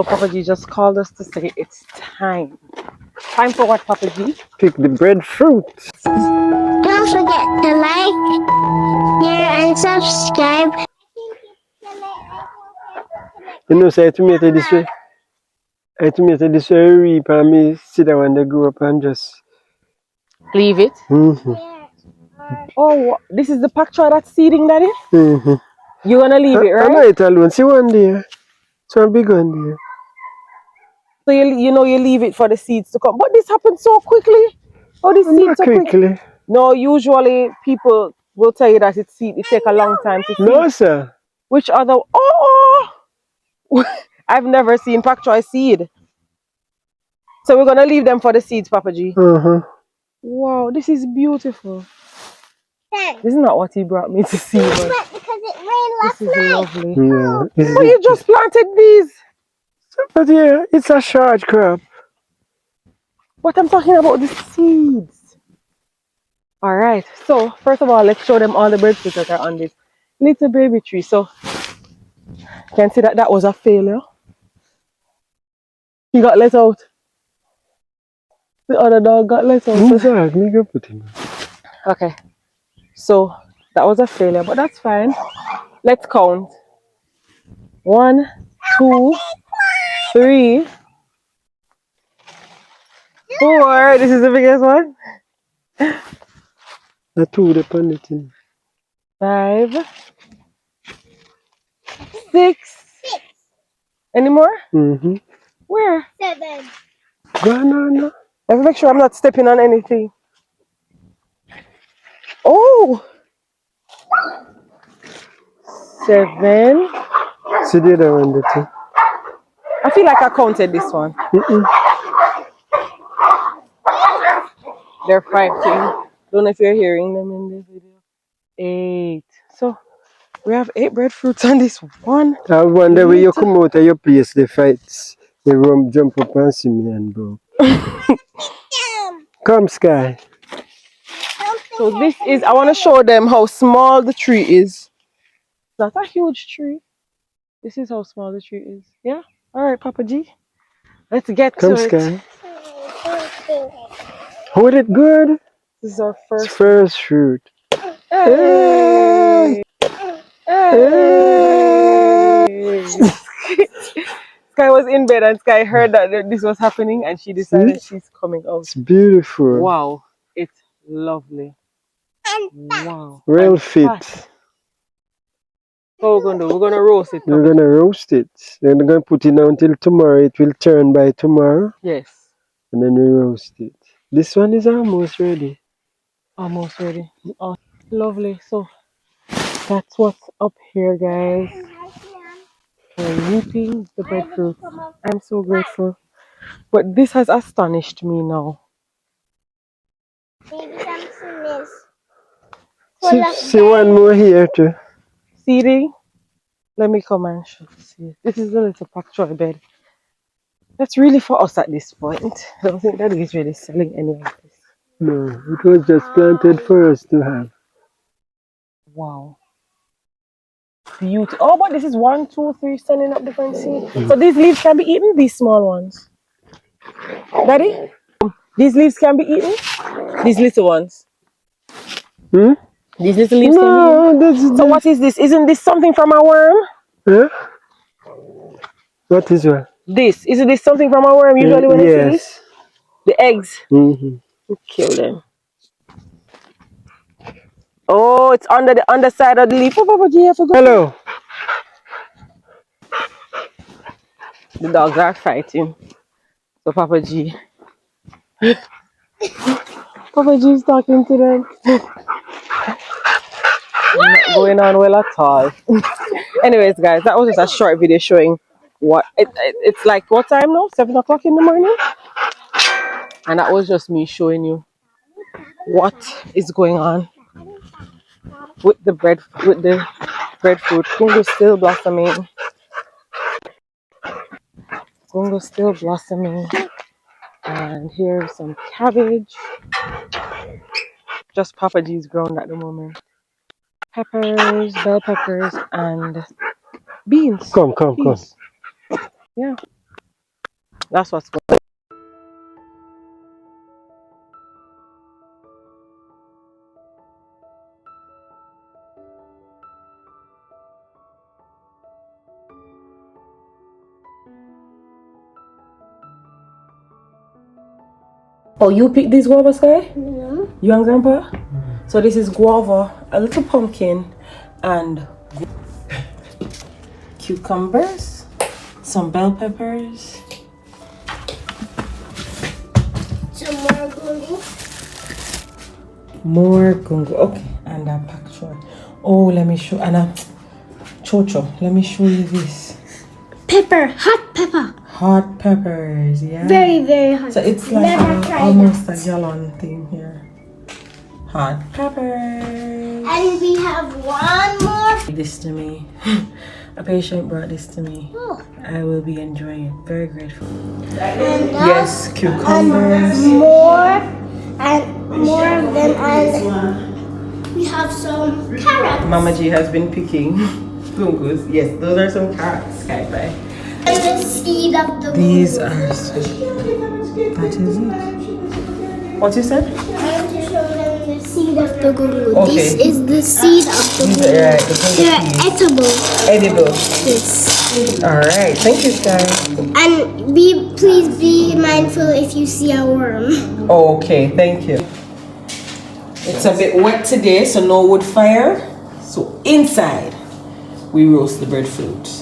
So Papa G just called us to say it's time. Time for what, Papa G? Pick the breadfruit. Don't forget to like, share, and subscribe. You know, so I tomato this way. I tomato this way, reap and me sit down when they grow up and just. Leave it. Oh, this is the pak choy that's seeding, Daddy? You're gonna leave it, I know right? it alone. See one there. So a big one there. So you leave it for the seeds to come. But this happened so quickly. Oh, this seed Not so quick. quickly. No, usually people will tell you that it take a long time to seed. No, sir. Which other? Oh, I've never seen pak choy seed. So we're gonna leave them for the seeds, Papa G. Wow, this is beautiful. This is not what he brought me to see, but Because it rained last this is lovely. Yeah. But you just planted these. But yeah, it's a short crop. But I'm talking about the seeds. All right. So first of all, let's show them all the breadfruit that are on this little baby tree. So you can see that was a failure. He got let out. The other dog got let out. Me go put him. Okay. So that was a failure, but that's fine. Let's count. 1, 2, 3, 4. This is the biggest one. The two upon it. 5, 6. Any more? Where? 7. No. Let's make sure I'm not stepping on anything. Oh! 7. See the other one there too. I feel like I counted this one. They're fighting. Don't know if you're hearing them in this video. 8. So we have 8 breadfruits on this one. I wonder where you come out of your place, the fights. They run, jump up and see me and bro. Come, Skye. So this is, I want to show them how small the tree is. Not a huge tree. This is how small the tree is. Yeah? Alright, Papa G. Let's get Come, to it. Skye. Hold it good. This is our first fruit. Hey! Hey! Skye was in bed and Skye heard that this was happening and she decided she's coming out. It's beautiful. Wow, it's lovely. Wow. Well fit. What we're gonna do? We're gonna roast it. We're gonna roast it. We're gonna put it down until tomorrow. It will turn by tomorrow. Yes. And then we roast it. This one is almost ready. Almost ready. Oh, lovely. So that's what's up here, guys. We're reaping the breadfruit. I'm so grateful. But this has astonished me now. See one more here too. Seeding. Let me come and see. This is the little pak choy bed. That's really for us at this point. I don't think that is really selling any of this. No, it was just planted for us to have. Wow. Beautiful. Oh, but this is 1, 2, 3 standing up different seeds. So these leaves can be eaten, these small ones. Daddy? These leaves can be eaten? These little ones. These little leaves can be eaten. So what is this? Isn't this something from a worm? Huh? What is what? This. Isn't this something from a worm usually when you see this? The eggs. We kill them. Oh, it's under the underside of the leaf. Oh, Papa G, I forgot. Hello. The dogs are fighting. So Papa G. Papa G is talking to them. Not going on well at all. Anyways, guys, that was just a short video showing what it's like. What time now? 7 o'clock in the morning. And that was just me showing you what is going on with the breadfruit. Gungo still blossoming. Gungo still blossoming. And here's some cabbage. Just Papa G's grown at the moment. Peppers, bell peppers, and beans. Come. Yeah. That's what's going. Oh, you picked these guavas, Skye? No. You and Grandpa? So this is guava, a little pumpkin, and cucumbers, some bell peppers. Some more gungo. More gungo. Okay, and a pak choi. Oh, let me show, and a chocho. Let me show you this. Pepper, hot pepper. Hot peppers, yeah. Very, very hot. So it's like Never tried almost that. a gallon thing here. Hot peppers. And we have one more. This to me. A patient brought this to me. Oh. I will be enjoying it. Very grateful. And Yes, and cucumbers. more of them, and we have some carrots. Mama G has been picking gungus. Yes, those are some carrots, Skye. And the seed of the These gungo. are. That is it. What you said? I want to show them the seed of the gungo. Okay. This is the seed of the These gungo. are right, the gungo They're seeds. edible. Edible. Yes. Alright, thank you, Skye. And please be mindful if you see a worm. Okay, thank you. It's a bit wet today, so no wood fire. So inside, we roast the breadfruit.